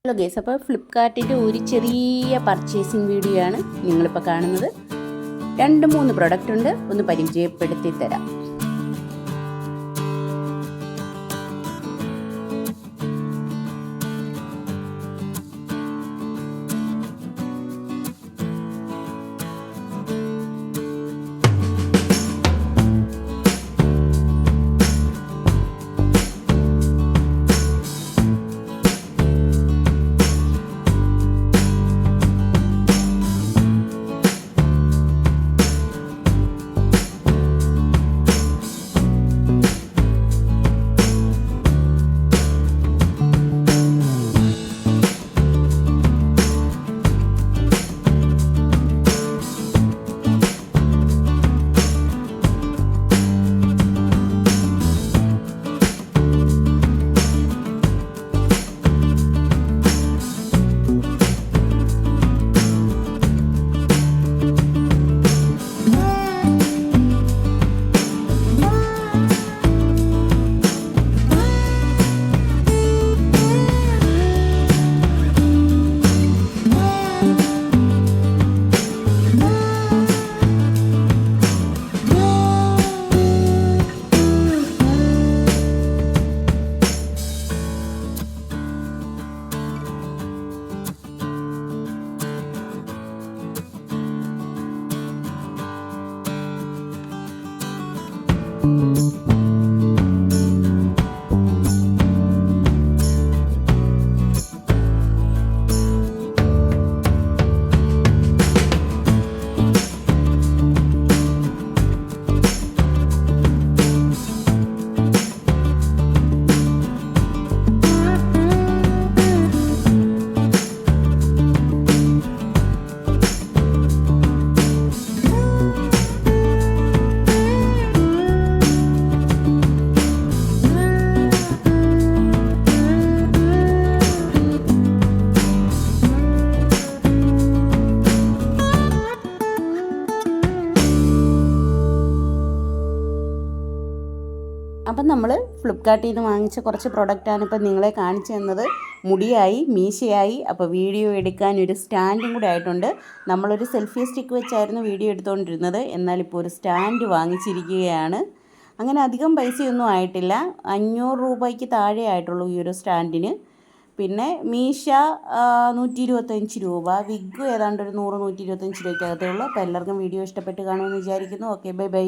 Hello guys, അപ്പോൾ ഫ്ലിപ്കാർട്ടിൻ്റെ ഒരു ചെറിയ പർച്ചേസിങ് വീഡിയോ ആണ് നിങ്ങളിപ്പോൾ കാണുന്നത്. 2-3 പ്രൊഡക്റ്റ് ഉണ്ട്, ഒന്ന് പരിചയപ്പെടുത്തി തരാം. അപ്പം നമ്മൾ ഫ്ലിപ്കാർട്ടിൽ നിന്ന് വാങ്ങിച്ച കുറച്ച് പ്രൊഡക്റ്റാണ് ഇപ്പം നിങ്ങളെ കാണിച്ചു തന്നത്. മുടിയായി, മീശയായി. അപ്പോൾ വീഡിയോ എടുക്കാൻ ഒരു സ്റ്റാൻഡും കൂടെ ആയിട്ടുണ്ട്. നമ്മളൊരു സെൽഫി സ്റ്റിക്ക് വെച്ചായിരുന്നു വീഡിയോ എടുത്തുകൊണ്ടിരുന്നത്, എന്നാൽ ഇപ്പോൾ ഒരു സ്റ്റാൻഡ് വാങ്ങിച്ചിരിക്കുകയാണ്. അങ്ങനെ അധികം പൈസയൊന്നും ആയിട്ടില്ല, 500 രൂപയ്ക്ക് താഴെ ആയിട്ടുള്ളൂ ഈ ഒരു സ്റ്റാൻഡിന്. പിന്നെ മീശ 125 രൂപ, വിഗ് ഏതാണ്ട് ഒരു 100-125 രൂപയ്ക്കകത്തേ ഉള്ളൂ. അപ്പോൾ എല്ലാവർക്കും വീഡിയോ ഇഷ്ടപ്പെട്ട് കാണുമെന്ന് വിചാരിക്കുന്നു. Okay, bye bye.